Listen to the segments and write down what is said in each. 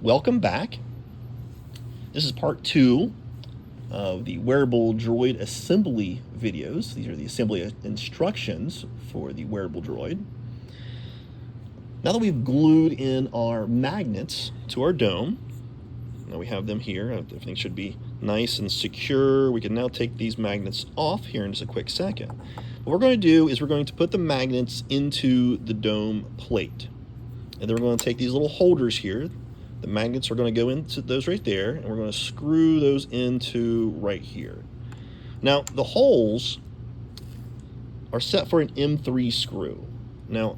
Welcome back. This is part 2 of the wearable droid assembly videos. These are the assembly instructions for the wearable droid. Now that we've glued in our magnets to our dome, now we have them here, everything should be nice and secure. We can now take these magnets off here in just a quick second. What we're going to do is we're going to put the magnets into the dome plate. And then we're going to take these little holders here. The magnets are going to go into those right there, and we're going to screw those into right here. Now, the holes are set for an M3 screw. Now,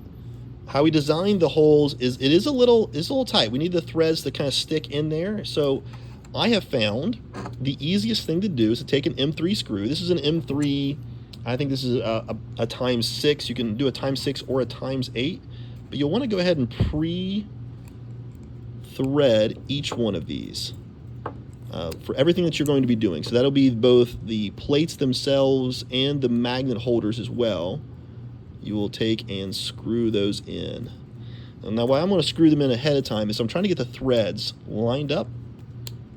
how we designed the holes is it is a little tight. We need the threads to kind of stick in there. So I have found the easiest thing to do is to take an M3 screw. This is an M3, I think this is a ×6. You can do a ×6 or a ×8, but you'll want to go ahead and pre-thread each one of these for everything that you're going to be doing. So that'll be both the plates themselves and the magnet holders as well. You will take and screw those in. Now, why I'm going to screw them in ahead of time is I'm trying to get the threads lined up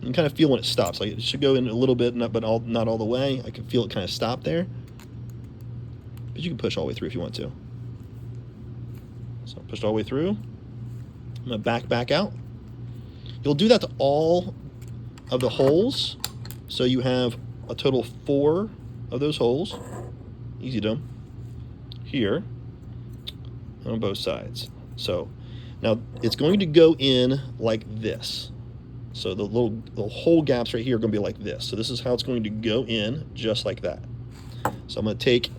and kind of feel when it stops. Like it should go in a little bit, but not all the way. I can feel it kind of stop there. But you can push all the way through if you want to. So push it all the way through. I'm going to back out. You'll do that to all of the holes. So you have a total of 4 of those holes. Easy dome. Here on both sides. So now it's going to go in like this. So the little hole gaps right here are going to be like this. So this is how it's going to go in, just like that. So I'm going to take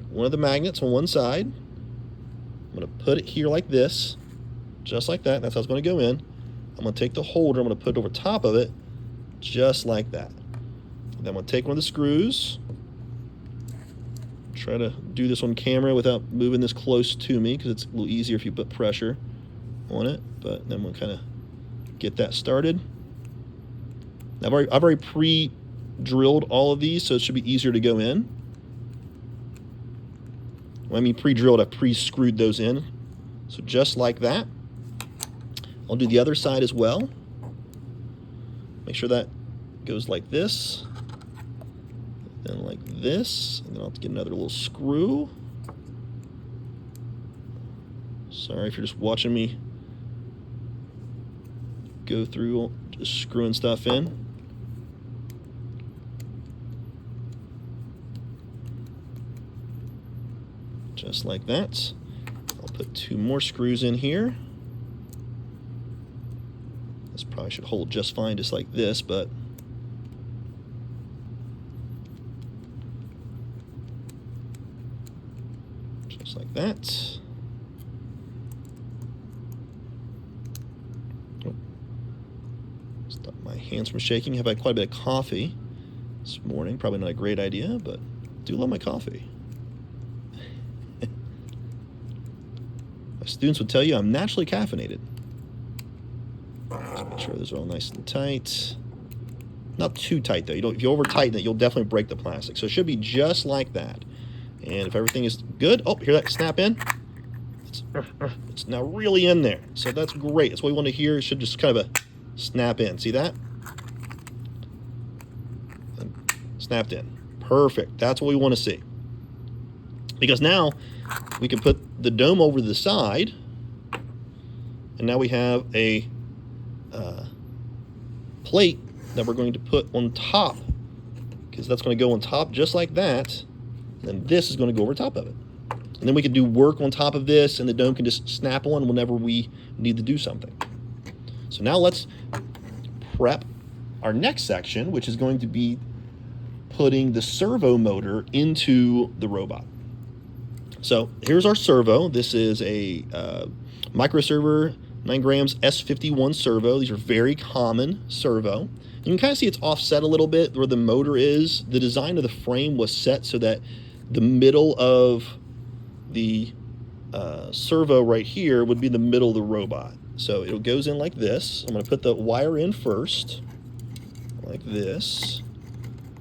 one of the magnets on one side. I'm going to put it here like this, just like that. That's how it's going to go in. I'm going to take the holder. I'm going to put it over top of it, just like that. Then I'm going to take one of the screws. Try to do this on camera without moving this close to me because it's a little easier if you put pressure on it. But then we'll kind of get that started. Now, I've already pre-drilled all of these, so it should be easier to go in. When I mean pre-drilled, I pre-screwed those in. So just like that. I'll do the other side as well. Make sure that goes like this. Then like this, and then I'll have to get another little screw. Sorry if you're just watching me go through just screwing stuff in. Just like that. I'll put 2 more screws in here. This probably should hold just fine just like this, but just like that. Oh. Stop my hands from shaking. Have had quite a bit of coffee this morning. Probably not a great idea, but I do love my coffee. My students would tell you I'm naturally caffeinated. Just make sure those are all nice and tight. Not too tight though. If you over tighten it, you'll definitely break the plastic. So it should be just like that. And if everything is good, oh, hear that snap in? It's now really in there. So that's great. That's what we want to hear. It should just kind of a snap in. See that? And snapped in. Perfect. That's what we want to see. Because now we can put the dome over to the side. And now we have a plate that we're going to put on top. Because that's going to go on top just like that. And this is going to go over top of it. And then we can do work on top of this, and the dome can just snap on whenever we need to do something. So now let's prep our next section, which is going to be putting the servo motor into the robot. So here's our servo. This is a micro server 9 grams S51 servo. These are very common servo. You can kind of see it's offset a little bit where the motor is. The design of the frame was set so that the middle of the servo right here would be the middle of the robot. So it goes in like this. I'm going to put the wire in first, like this.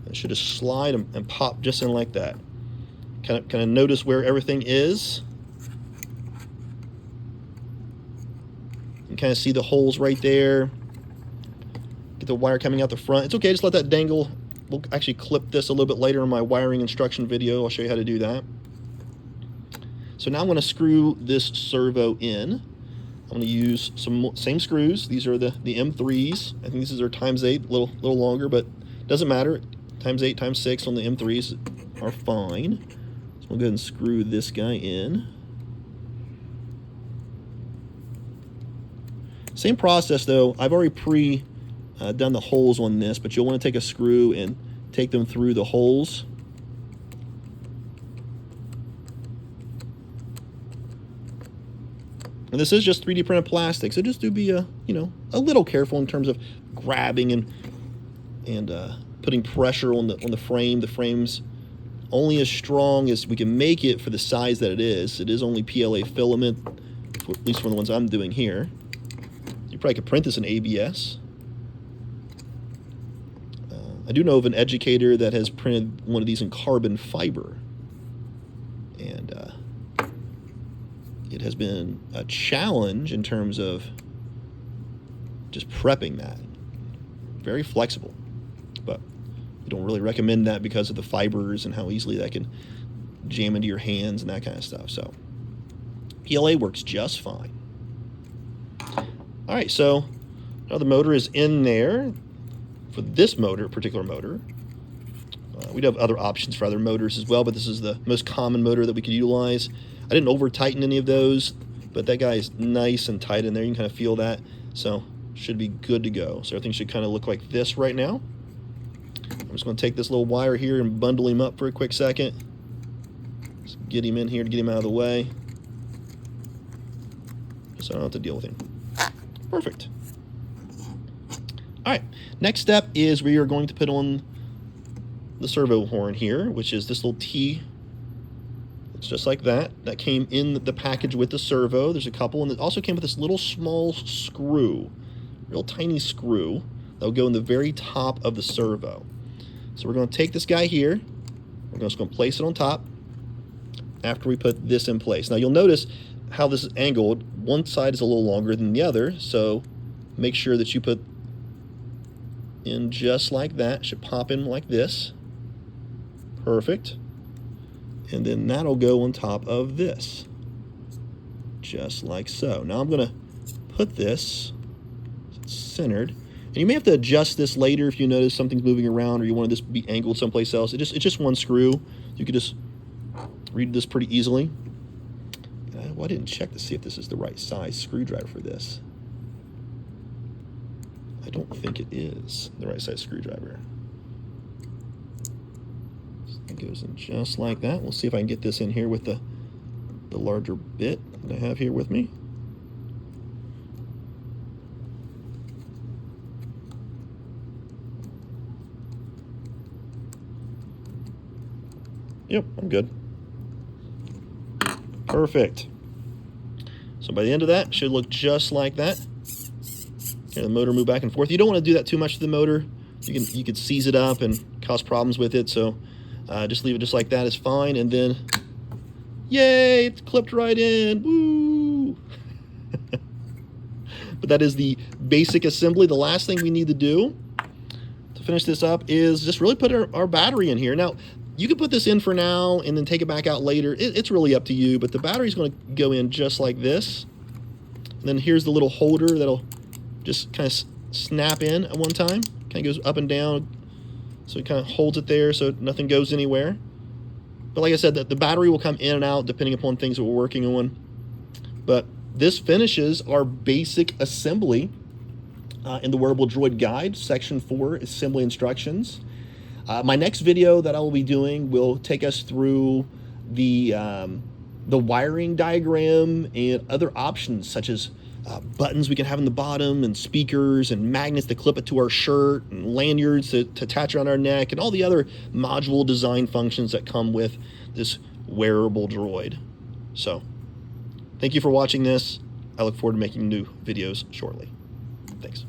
It should just slide and pop just in like that. Kind of notice where everything is. You can kind of see the holes right there. Get the wire coming out the front. It's okay, just let that dangle. We'll actually clip this a little bit later in my wiring instruction video. I'll show you how to do that. So now I'm going to screw this servo in. I'm going to use some same screws. These are the M3s. I think these are ×8, a little longer, but doesn't matter. ×8, ×6 on the M3s are fine. So we'll go ahead and screw this guy in. Same process though. I've already done the holes on this, but you'll want to take a screw and take them through the holes. And this is just 3D printed plastic, so just do be a little careful in terms of grabbing and putting pressure on the frame. The frame's only as strong as we can make it for the size that it is. It is only PLA filament, at least for the ones I'm doing here. You probably could print this in ABS. I do know of an educator that has printed one of these in carbon fiber, and it has been a challenge in terms of just prepping that. Very flexible, but we don't really recommend that because of the fibers and how easily that can jam into your hands and that kind of stuff. So PLA works just fine. All right, so now the motor is in there for this particular motor. We'd have other options for other motors as well, but this is the most common motor that we could utilize. I didn't over tighten any of those, but that guy is nice and tight in there. You can kind of feel that, so should be good to go. So everything should kind of look like this right now. I'm just going to take this little wire here and bundle him up for a quick second. Just get him in here to get him out of the way, so I don't have to deal with him. Perfect. All right, next step is we are going to put on the servo horn here, which is this little T. It's just like that. That came in the package with the servo. There's a couple, and it also came with this little small screw, real tiny screw that will go in the very top of the servo. So we're going to take this guy here. We're just going to place it on top after we put this in place. Now you'll notice how this is angled. One side is a little longer than the other, so make sure that you put in just like that. It should pop in like this. Perfect. And then that'll go on top of this, just like so. Now I'm going to put this centered, and you may have to adjust this later if you notice something's moving around or you want this to be angled someplace else. It's just one screw. You could just read this pretty easily. Well, I didn't check to see if this is the right size screwdriver for this. I don't think it is the right size screwdriver. It goes in just like that. We'll see if I can get this in here with the larger bit that I have here with me. Yep, I'm good. Perfect. So by the end of that, it should look just like that. And the motor move back and forth. You don't want to do that too much to the motor. You could seize it up and cause problems with it. So just leave it just like that is fine. And then, yay, it's clipped right in. Woo! But that is the basic assembly. The last thing we need to do to finish this up is just really put our battery in here. Now, you can put this in for now and then take it back out later. It's really up to you, but the battery's going to go in just like this. And then here's the little holder that'll just kind of snap in at one time. Kind of goes up and down, so it kind of holds it there so nothing goes anywhere. But like I said, the battery will come in and out depending upon things that we're working on. But this finishes our basic assembly in the Wearable Droid Guide, Section 4, Assembly Instructions. My next video that I will be doing will take us through the wiring diagram and other options such as buttons we can have in the bottom and speakers and magnets to clip it to our shirt and lanyards to attach around our neck and all the other module design functions that come with this wearable droid. So thank you for watching this. I look forward to making new videos shortly. Thanks.